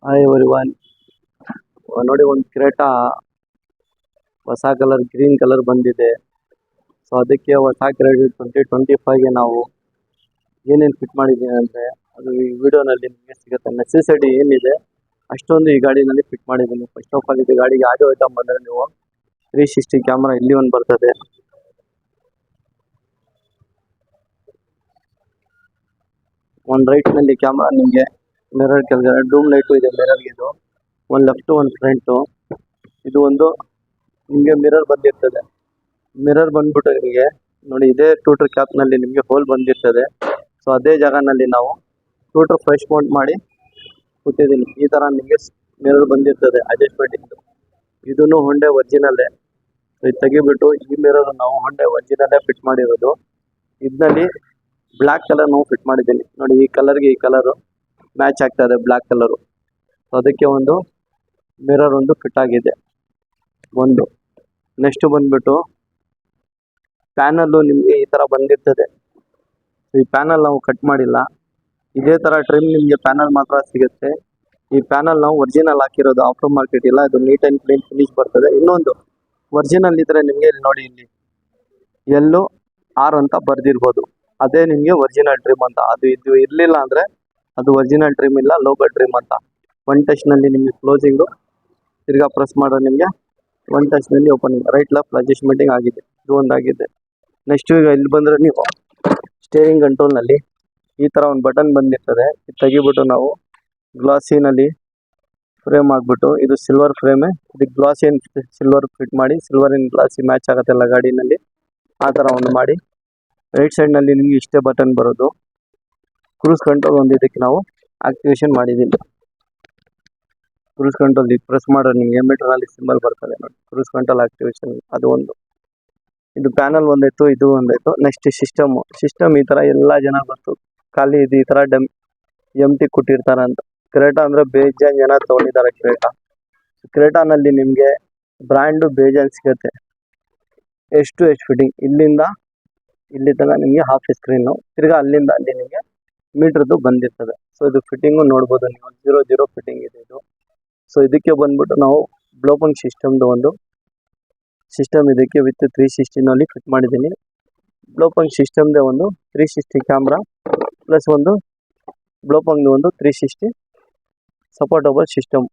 Hi everyone. ನೋಡಿ ಒಂದು Creta ಹೊಸ ಕಲರ್ ಗ್ರೀನ್ ಕಲರ್ ಬಂದಿದೆ. ಸೊ ಅದಕ್ಕೆ ಹೊಸ ಕ್ರೇಟ್ 2025ಗೆ ನಾವು ಏನೇನು ಫಿಟ್ ಮಾಡಿದ್ದೀವಿ ಅಂದರೆ ಅದು ಈ ವಿಡಿಯೋನಲ್ಲಿ ನಿಮಗೆ ಸಿಗುತ್ತೆ. ನೆಸೆಸಿಟಿ ಏನಿದೆ ಅಷ್ಟೊಂದು ಈ ಗಾಡಿನಲ್ಲಿ ಫಿಟ್ ಮಾಡಿದ್ದೀನಿ. ಫಸ್ಟ್ ಆಫ್ ಆಲ್ ಇದು ಗಾಡಿಗೆ ಆಡಿಯೋ ಐಟಮ್ ಬಂದರೆ ನೀವು 360 ಕ್ಯಾಮ್ರಾ ಇಲ್ಲಿ ಒಂದು ಬರ್ತದೆ. ಒಂದು ರೈಟ್ನಲ್ಲಿ ಕ್ಯಾಮ್ರಾ ನಿಮಗೆ ಮಿರರ್ ಕೆಳಗಡೆ ಡೂಮ್ ಲೈಟು ಇದೆ ಮಿರರ್ಗೆ. ಇದು ಒಂದು ಲೆಫ್ಟು ಒಂದು ಫ್ರಂಟು. ಇದು ಒಂದು ನಿಮಗೆ ಮಿರರ್ ಬಂದಿರ್ತದೆ. ಮಿರರ್ ಬಂದ್ಬಿಟ್ಟು ನಿಮಗೆ ನೋಡಿ ಇದೇ ಟೂಟರ್ ಕ್ಯಾಪ್ನಲ್ಲಿ ನಿಮಗೆ ಹೋಲ್ ಬಂದಿರ್ತದೆ. ಸೊ ಅದೇ ಜಾಗನಲ್ಲಿ ನಾವು ಟೂಟರ್ ಫ್ರೆಶ್ ಮೌಂಟ್ ಮಾಡಿ ಕೊಟ್ಟಿದ್ದೀನಿ. ಈ ಥರ ನಿಮಗೆ ಮಿರರ್ ಬಂದಿರ್ತದೆ ಅಡ್ಜಸ್ಟ್ಮೆಂಟ್. ಇದನ್ನು ಹೊಂಡೆ ಒರಿಜಿನಲ್ಲೇ. ಇದು ತೆಗಿಬಿಟ್ಟು ಈ ಮಿರರ್ ನಾವು ಹೊಂಡೆ ಒರಿಜಿನಲ್ಲೇ ಫಿಟ್ ಮಾಡಿರೋದು. ಇದರಲ್ಲಿ ಬ್ಲ್ಯಾಕ್ ಕಲರ್ ನಾವು ಫಿಟ್ ಮಾಡಿದ್ದೀನಿ. ನೋಡಿ ಈ ಕಲರ್ಗೆ ಈ ಕಲರು ಮ್ಯಾಚ್ ಆಗ್ತಾ ಇದೆ, ಬ್ಲ್ಯಾಕ್ ಕಲರು. ಸೊ ಅದಕ್ಕೆ ಒಂದು ಮಿರರ್ ಒಂದು ಫಿಟ್ ಆಗಿದೆ ಒಂದು. ನೆಕ್ಸ್ಟ್ ಬಂದ್ಬಿಟ್ಟು ಪ್ಯಾನಲ್ಲು ನಿಮಗೆ ಈ ಥರ ಬಂದಿರ್ತದೆ. ಈ ಪ್ಯಾನಲ್ ನಾವು ಕಟ್ ಮಾಡಿಲ್ಲ. ಇದೇ ಥರ ಟ್ರಿಮ್ ನಿಮಗೆ ಪ್ಯಾನಲ್ ಮಾತ್ರ ಸಿಗುತ್ತೆ. ಈ ಪ್ಯಾನಲ್ ನಾವು ಒರಿಜಿನಲ್ ಹಾಕಿರೋದು, ಆಫ್ಟರ್ ಮಾರ್ಕೆಟ್ ಇಲ್ಲ. ಇದು ನೀಟ್ ಆ್ಯಂಡ್ ಕ್ಲೀನ್ ಫಿನಿಶ್ ಬರ್ತದೆ. ಇನ್ನೊಂದು ಒರಿಜಿನಲ್ ಇದ್ರೆ ನಿಮಗೆ ಇಲ್ಲಿ ನೋಡಿ, ಇಲ್ಲಿ ಎಲ್ಲೋ ಆರ್ ಅಂತ ಬರ್ದಿರ್ಬೋದು, ಅದೇ ನಿಮಗೆ ಒರಿಜಿನಲ್ ಟ್ರಿಮ್ ಅಂತ. ಅದು ಇದು ಇರಲಿಲ್ಲ ಅಂದರೆ ಅದು ಒರಿಜಿನಲ್ ಟ್ರಿಮ್ ಇಲ್ಲ, ಲೋಕಲ್ ಟ್ರಿಮ್ ಅಂತ. ಒನ್ ಟಚ್ನಲ್ಲಿ ನಿಮಗೆ ಕ್ಲೋಸಿಂಗು, ತಿರ್ಗಾ ಪ್ರೆಸ್ ಮಾಡೋ ನಿಮಗೆ ಒನ್ ಟಚ್ನಲ್ಲಿ ಓಪನಿಂಗ್, ರೈಟ್ ಲೆಫ್ಟ್ ಅಡ್ಜಸ್ಟ್ಮೆಂಟಿಂಗ್ ಆಗಿದೆ. ಇದು ಒಂದಾಗಿದೆ. ನೆಕ್ಸ್ಟ್ ಈಗ ಇಲ್ಲಿ ಬಂದರೆ ನೀವು ಸ್ಟೇರಿಂಗ್ ಕಂಟ್ರೋಲ್ನಲ್ಲಿ ಈ ಥರ ಒಂದು ಬಟನ್ ಬಂದಿರ್ತದೆ. ಇದು ತೆಗಿಬಿಟ್ಟು ನಾವು ಗ್ಲಾಸಿನಲ್ಲಿ ಫ್ರೇಮ್ ಆಗಿಬಿಟ್ಟು, ಇದು ಸಿಲ್ವರ್ ಫ್ರೇಮೇ, ಇದಕ್ಕೆ ಗ್ಲಾಸಿ ಸಿಲ್ವರ್ ಫಿಟ್ ಮಾಡಿ, ಸಿಲ್ವರ್ ಇನ್ ಗ್ಲಾಸಿ ಮ್ಯಾಚ್ ಆಗುತ್ತೆಲ್ಲ ಗಾಡಿನಲ್ಲಿ. ಆ ಥರ ಒಂದು ಮಾಡಿ ರೈಟ್ ಸೈಡ್ನಲ್ಲಿ ನಿಮಗೆ ಇಷ್ಟೇ ಬಟನ್ ಬರೋದು. ಕ್ರೂಸ್ ಕಂಟ್ರೋಲ್ ಒಂದು ಇದಕ್ಕೆ ನಾವು ಆಕ್ಟಿವೇಶನ್ ಮಾಡಿದ್ದೀನಿ. ಕ್ರೂಸ್ ಕಂಟ್ರೋಲ್ ಈಗ ಪ್ರೆಸ್ ಮಾಡೋ ನಿಮಗೆ ಮೀಟರ್ನಲ್ಲಿ ಸಿಂಬಲ್ ಬರ್ತದೆ ನೋಡಿ, ಕ್ರೂಸ್ ಕಂಟ್ರೋಲ್ ಆಕ್ಟಿವೇಶನ್. ಅದು ಒಂದು. ಇದು ಪ್ಯಾನಲ್ ಒಂದಾಯ್ತು, ಇದು ಒಂದಾಯ್ತು. ನೆಕ್ಸ್ಟ್ ಸಿಸ್ಟಮ್ ಈ ಥರ ಎಲ್ಲ ಜನ ಗೊತ್ತು, ಖಾಲಿ ಇದು ಈ ಥರ ಎಂಟಿ ಕೊಟ್ಟಿರ್ತಾರೆ ಅಂತ. ಕ್ರೇಟಾ ಅಂದರೆ ಬೇಜಾನ್ ಜನ ತೊಗೊಂಡಿದ್ದಾರೆ ಕ್ರೇಟಾನಲ್ಲಿ ನಿಮಗೆ ಬ್ರ್ಯಾಂಡು ಬೇಜಾನ್ ಸಿಗುತ್ತೆ. ಎಷ್ಟು ಫಿಟ್ಟಿಂಗ್ ಇಲ್ಲಿಂದ ಇಲ್ಲಿ ತನಕ ನಿಮಗೆ ಹಾಫ್ ಸ್ಕ್ರೀನು, ತಿರ್ಗಾ ಅಲ್ಲಿಂದ ಅಲ್ಲಿ ನಿಮಗೆ ಮೀಟ್ರದ್ದು ಬಂದಿರ್ತದೆ. ಸೊ ಇದು ಫಿಟ್ಟಿಂಗು ನೋಡ್ಬೋದು ನೀವು, 0 ಫಿಟ್ಟಿಂಗ್ ಇದೆ ಇದು. ಸೊ ಇದಕ್ಕೆ ಬಂದ್ಬಿಟ್ಟು ನಾವು ಬ್ಲೋಪಂಗ್ ಸಿಸ್ಟಮ್ದು ಒಂದು ಸಿಸ್ಟಮ್ ಇದಕ್ಕೆ ವಿತ್ 360ನಲ್ಲಿ ಫಿಟ್ ಮಾಡಿದ್ದೀನಿ. ಬ್ಲೋಪಂಗ್ ಸಿಸ್ಟಮ್ದೇ ಒಂದು 360 ಕ್ಯಾಮ್ರಾ ಪ್ಲಸ್ ಒಂದು ಬ್ಲೋಪಂಗ್ದು ಒಂದು 360 ಸಪೋರ್ಟಬಲ್ ಸಿಸ್ಟಮ್,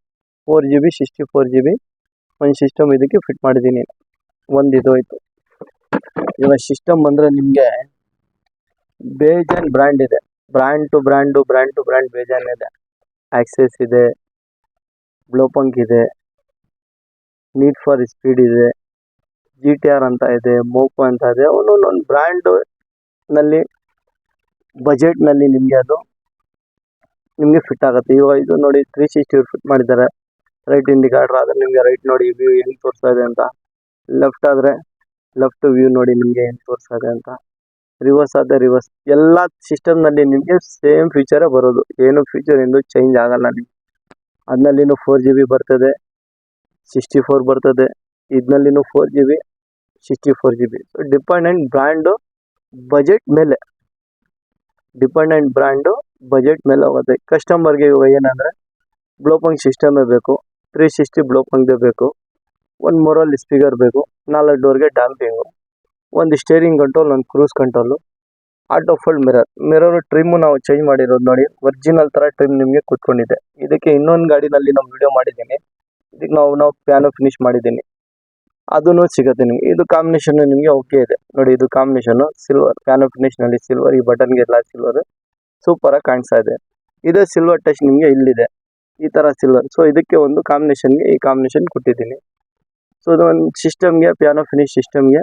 4GB 64GB ಒಂದು ಸಿಸ್ಟಮ್ ಇದಕ್ಕೆ ಫಿಟ್ ಮಾಡಿದ್ದೀನಿ. ಒಂದು ಇದು ಆಯಿತು. ಇವಾಗ ಸಿಸ್ಟಮ್ ಬಂದರೆ ನಿಮಗೆ ಬೇಜಾನ್ ಬ್ರ್ಯಾಂಡ್ ಇದೆ. ಬ್ರ್ಯಾಂಡ್ ಟು ಬ್ರ್ಯಾಂಡ್ ಬೇಜಾನ್ ಇದೆ. ಆಕ್ಸೆಸ್ ಇದೆ, ಬ್ಲೋಪಂಕ್ ಇದೆ, ನೀಡ್ ಫಾರ್ ಸ್ಪೀಡ್ ಇದೆ, GTR ಅಂತ ಇದೆ, ಮೋಕೋ ಅಂತ ಇದೆ. ಒಂದೊಂದು ಬ್ರ್ಯಾಂಡ್ನಲ್ಲಿ ಬಜೆಟ್ನಲ್ಲಿ ನಿಮಗೆ ಅದು ನಿಮಗೆ ಫಿಟ್ ಆಗುತ್ತೆ. ಇವಾಗ ಇದು ನೋಡಿ 360 ಫಿಟ್ ಮಾಡಿದ್ದಾರೆ. ರೈಟ್ ಇಂಡಿಕೇಟರ್ ಆದರೆ ನಿಮಗೆ ರೈಟ್ ನೋಡಿ ವ್ಯೂ ಹೆಂಗೆ ತೋರಿಸ್ತಾ ಇದೆ ಅಂತ, ಲೆಫ್ಟ್ ಆದರೆ ಲೆಫ್ಟ್ ವ್ಯೂ ನೋಡಿ ನಿಮಗೆ ಹೆಂಗೆ ತೋರಿಸ್ತಾ ಇದೆ ಅಂತ, ರಿವರ್ಸ್ ಆದರೆ ರಿವರ್ಸ್. ಎಲ್ಲ ಸಿಸ್ಟಮ್ನಲ್ಲಿ ನಿಮಗೆ ಸೇಮ್ ಫೀಚರೇ ಬರೋದು, ಏನು ಫೀಚರ್ ಎಂದು ಚೇಂಜ್ ಆಗಲ್ಲ ನಿಮಗೆ. ಅದರಲ್ಲಿನೂ 4GB ಬರ್ತದೆ, 64 ಬರ್ತದೆ. ಇದರಲ್ಲಿನೂ 4GB 64GB. Dependent brand budget ಮೇಲೆ ಹೋಗುತ್ತೆ. ಕಸ್ಟಮರ್ಗೆ ಇವಾಗ ಏನಂದರೆ ಬ್ಲೋಪಂಗ್ ಸಿಸ್ಟಮೇ ಬೇಕು, 360 ಬ್ಲೋಪಂಗ್ದೇ ಬೇಕು, ಒಂದು ಮೊರಲ್ ಸ್ಪೀಕರ್ ಬೇಕು, 4 ಡೋರ್ಗೆ ಡ್ಯಾಂಪಿಂಗು, ಒಂದು ಸ್ಟೇರಿಂಗ್ ಕಂಟ್ರೋಲ್, ಒಂದು cruise control, auto fold mirror trim ನಾವು ಚೇಂಜ್ ಮಾಡಿರೋದು ನೋಡಿ, ಒರಿಜಿನಲ್ ಥರ ಟ್ರಿಮ್ ನಿಮಗೆ ಕೂತ್ಕೊಂಡಿದೆ. ಇದಕ್ಕೆ ಇನ್ನೊಂದು ಗಾಡಿನಲ್ಲಿ ನಾವು ವಿಡಿಯೋ ಮಾಡಿದ್ದೀನಿ, ಇದಕ್ಕೆ ನಾವು ಪ್ಯಾನೋ ಫಿನಿಶ್ ಮಾಡಿದ್ದೀನಿ, ಅದೂ ಸಿಗುತ್ತೆ ನಿಮಗೆ. ಇದು ಕಾಂಬಿನೇಷನ್ ನಿಮಗೆ ಓಕೆ ಇದೆ ನೋಡಿ. ಇದು ಕಾಂಬಿನೇಷನ್ನು ಸಿಲ್ವರ್, ಪ್ಯಾನೋ ಫಿನಿಶ್ನಲ್ಲಿ ಸಿಲ್ವರ್, ಈ ಬಟನ್ಗೆಲ್ಲ ಸಿಲ್ವರ್ ಸೂಪರಾಗಿ ಕಾಣಿಸ್ತಾ ಇದೆ. ಇದೇ ಸಿಲ್ವರ್ ಟಚ್ ನಿಮಗೆ ಇಲ್ಲಿದೆ, ಈ ಥರ ಸಿಲ್ವರ್. ಸೊ ಇದಕ್ಕೆ ಒಂದು ಕಾಂಬಿನೇಷನ್ಗೆ ಈ ಕಾಂಬಿನೇಷನ್ ಕೊಟ್ಟಿದ್ದೀನಿ. ಸೊ ಇದು ಒಂದು ಸಿಸ್ಟಮ್ಗೆ, ಪ್ಯಾನೋ ಫಿನಿಶ್ ಸಿಸ್ಟಮ್ಗೆ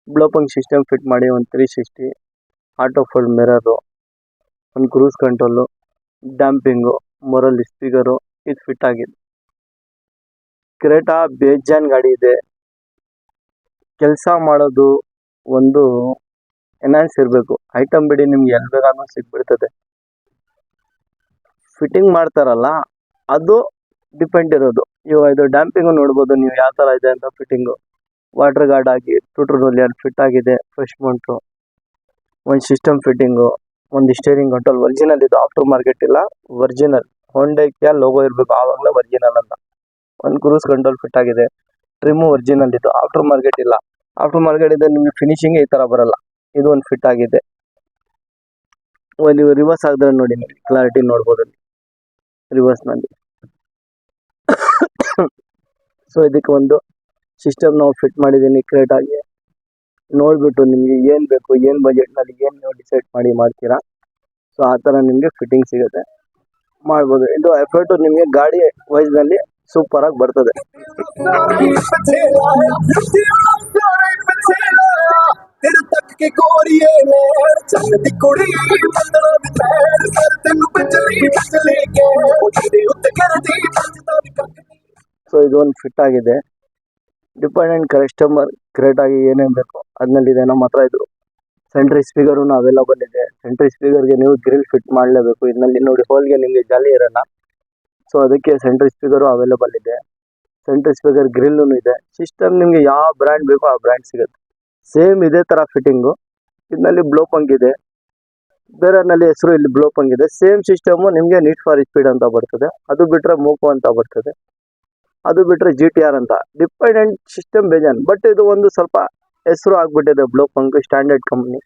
ಬ್ಲೋಪಂಗ್ ಸಿಸ್ಟಮ್ ಫಿಟ್ ಮಾಡಿ, ಒಂದು 360 ಆಟೋ ಫೋಲ್ಡ್ ಮಿರರು, ಒಂದು ಕ್ರೂಸ್ ಕಂಟ್ರೋಲು, ಡ್ಯಾಂಪಿಂಗು, ಮೊರಲ್ ಸ್ಪೀಕರು, ಇದು ಫಿಟ್ ಆಗಿದೆ. ಕ್ರೇಟಾ ಬೇಜಾನ್ ಗಾಡಿ ಇದೆ. ಕೆಲಸ ಮಾಡೋದು ಒಂದು ಎನ್ಹಾನ್ಸ್ ಇರಬೇಕು. ಐಟಮ್ ಬಿಡಿ ನಿಮ್ಗೆ ಎಲ್ಲಿ ಬೇಕಾದ್ರೂ ಸಿಗ್ಬಿಡ್ತದೆ. ಫಿಟ್ಟಿಂಗ್ ಮಾಡ್ತಾರಲ್ಲ ಅದು ಡಿಪೆಂಡ್ ಇರೋದು. ಇವಾಗ ಇದು ಡ್ಯಾಂಪಿಂಗು ನೋಡ್ಬೋದು ನೀವು ಯಾವ ಥರ ಇದೆ ಅಂತ. ಫಿಟ್ಟಿಂಗು ವಾಟರ್ ಗಾರ್ಡ್ ಆಗಿ ಟೂಟ್ರಲ್ಲಿ ಅದು ಫಿಟ್ ಆಗಿದೆ, ಫ್ರೆಶ್ ಮೌಂಟು, ಒಂದು ಸಿಸ್ಟಮ್ ಫಿಟ್ಟಿಂಗು, ಒಂದು ಸ್ಟೇರಿಂಗ್ ಕಂಟ್ರೋಲ್ ಒರಿಜಿನಲ್. ಇದು ಆಫ್ಟರ್ ಮಾರ್ಕೆಟ್ ಇಲ್ಲ, ಒರಿಜಿನಲ್ ಹೊಂಡೈಕ್ಯ ಲೋಗೋ ಇರಬೇಕು, ಆವಾಗಲೇ ಒರಿಜಿನಲ್ ಅಂತ. ಒಂದು ಕ್ರೂಸ್ ಕಂಟ್ರೋಲ್ ಫಿಟ್ ಆಗಿದೆ, ಟ್ರಿಮ್ಮು ಒರಿಜಿನಲ್ ಇದು, ಆಫ್ಟರ್ ಮಾರ್ಕೆಟ್ ಇಲ್ಲ. ಆಫ್ಟರ್ ಮಾರ್ಕೆಟ್ ಇದೆ ನಿಮಗೆ ಫಿನಿಶಿಂಗ್ ಈ ತರ ಬರಲ್ಲ. ಇದು ಒಂದು ಫಿಟ್ ಆಗಿದೆ. ನೀವು ರಿವರ್ಸ್ ಆಗಿದ್ರೆ ನೋಡಿ, ಕ್ಲಾರಿಟಿ ನೋಡ್ಬೋದು ರಿವರ್ಸ್ ನಲ್ಲಿ. ಸೊ ಇದಕ್ಕೆ ಒಂದು ಸಿಸ್ಟಮ್ ನಾವು ಫಿಟ್ ಮಾಡಿದ್ದೀನಿ ಕ್ರಿಯೇಟ್ ಆಗಿ. ನೋಡ್ಬಿಟ್ಟು ನಿಮ್ಗೆ ಏನ್ ಬೇಕು, ಏನ್ ಬಜೆಟ್ ನಲ್ಲಿ ಏನ್ ನೀವು ಡಿಸೈಡ್ ಮಾಡ್ತೀರಾ. ಸೊ ಆ ತರ ನಿಮ್ಗೆ ಫಿಟ್ಟಿಂಗ್ ಸಿಗುತ್ತೆ, ಮಾಡ್ಬೋದು. ಇದು ಎಫರ್ಟ್ ನಿಮ್ಗೆ ಗಾಡಿ ವೈಸ್ ನಲ್ಲಿ ಸೂಪರ್ ಆಗಿ ಬರ್ತದೆ. ಸೊ ಇದು ಒಂದು ಫಿಟ್ ಆಗಿದೆ. ಡಿಪೆಂಡೆಂಟ್ ಕಸ್ಟಮರ್ ಕ್ರಿಯೇಟ್ ಆಗಿ ಏನೇನ್ ಬೇಕು ಅದ್ನಲ್ಲಿದೆ. ನಮ್ಮ ಹತ್ರ ಇದು ಸೆಂಟ್ರಿ ಸ್ಪೀಕರ್ ಅವೈಲಬಲ್ ಇದೆ. ಸೆಂಟ್ರಿ ಸ್ಪೀಕರ್ಗೆ ನೀವು ಗ್ರಿಲ್ ಫಿಟ್ ಮಾಡಲೇಬೇಕು. ಇದರಲ್ಲಿ ನೋಡಿ ಹೋಲ್ಗೆ ನಿಮಗೆ ಜಾಲಿ ಇರಲ್ಲ, ಸೊ ಅದಕ್ಕೆ ಸೆಂಟ್ರಿ ಸ್ಪೀಕರ್ ಅವೈಲಬಲ್ ಇದೆ. ಸೆಂಟ್ರಿ ಸ್ಪೀಕರ್ ಗ್ರಿಲ್ ಇದೆ. ಸಿಸ್ಟಮ್ ನಿಮ್ಗೆ ಯಾವ ಬ್ರ್ಯಾಂಡ್ ಬೇಕೋ ಆ ಬ್ರ್ಯಾಂಡ್ ಸಿಗುತ್ತೆ. ಸೇಮ್ ಇದೇ ತರ ಫಿಟ್ಟಿಂಗು. ಇದರಲ್ಲಿ ಬ್ಲೋ ಪಂಕ್ ಇದೆ, ಬೇರೆನಲ್ಲಿ ಹೆಸರು ಇಲ್ಲಿ ಬ್ಲೋ ಪಂಕ್ ಇದೆ. ಸೇಮ್ ಸಿಸ್ಟಮ್ ನಿಮ್ಗೆ ನೀಡ್ ಫಾರ್ ಸ್ಪೀಡ್ ಅಂತ ಬರ್ತದೆ, ಅದು ಬಿಟ್ರೆ ಮೋಕೋ ಅಂತ ಬರ್ತದೆ, ಅದು ಬಿಟ್ರೆ GTR ಅಂತ. ಡಿಪೆಂಡೆಂಟ್ ಸಿಸ್ಟಮ್ ಬೇಜಾನ್, ಬಟ್ ಇದು ಒಂದು ಸ್ವಲ್ಪ ಹೆಸರು ಆಗ್ಬಿಟ್ಟಿದೆ Blaupunkt, standard company.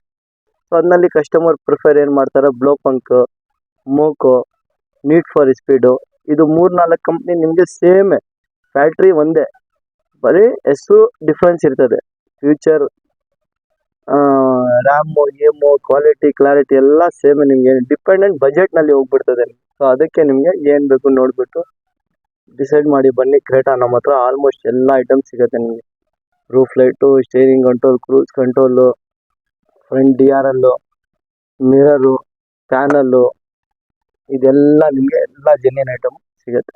So ಅದರಲ್ಲಿ ಕಸ್ಟಮರ್ ಪ್ರಿಫರ್ ಏನ್ ಮಾಡ್ತಾರೆ, ಬ್ಲೋ ಪಂಕ್, ಮೋಕೋ, ನೀಡ್ ಫಾರ್ ಸ್ಪೀಡು, ಇದು 3-4 ಕಂಪ್ನಿ ನಿಮ್ಗೆ ಸೇಮ್ ಫ್ಯಾಕ್ಟ್ರಿ ಒಂದೇ, ಬರೀ ಹೆಸರು ಡಿಫ್ರೆನ್ಸ್ ಇರ್ತದೆ. ಫ್ಯೂಚರ್, ರ್ಯಾಮು, ಏಮು, ಕ್ಲಾರಿಟಿ ಎಲ್ಲ ಸೇಮ್. ನಿಮ್ಗೆ ಡಿಪೆಂಡೆಂಟ್ ಬಜೆಟ್ ನಲ್ಲಿ ಹೋಗ್ಬಿಡ್ತದೆ. ಸೊ ಅದಕ್ಕೆ ನಿಮ್ಗೆ ಏನ್ ಬೇಕು ನೋಡ್ಬಿಟ್ಟು ಡಿಸೈಡ್ ಮಾಡಿ ಬನ್ನಿ. ಕ್ರೇಟಾ ನಮ್ಮ ಹತ್ರ ಆಲ್ಮೋಸ್ಟ್ ಎಲ್ಲ ಐಟಮ್ ಸಿಗುತ್ತೆ ನಿಮಗೆ. Roof light, steering control, cruise control, front DRL, mirror, panel, ಇದೆಲ್ಲ ನಿಮಗೆ ಎಲ್ಲ ಜೆನ್ಯೂನ್ ಐಟಮ್ ಸಿಗುತ್ತೆ.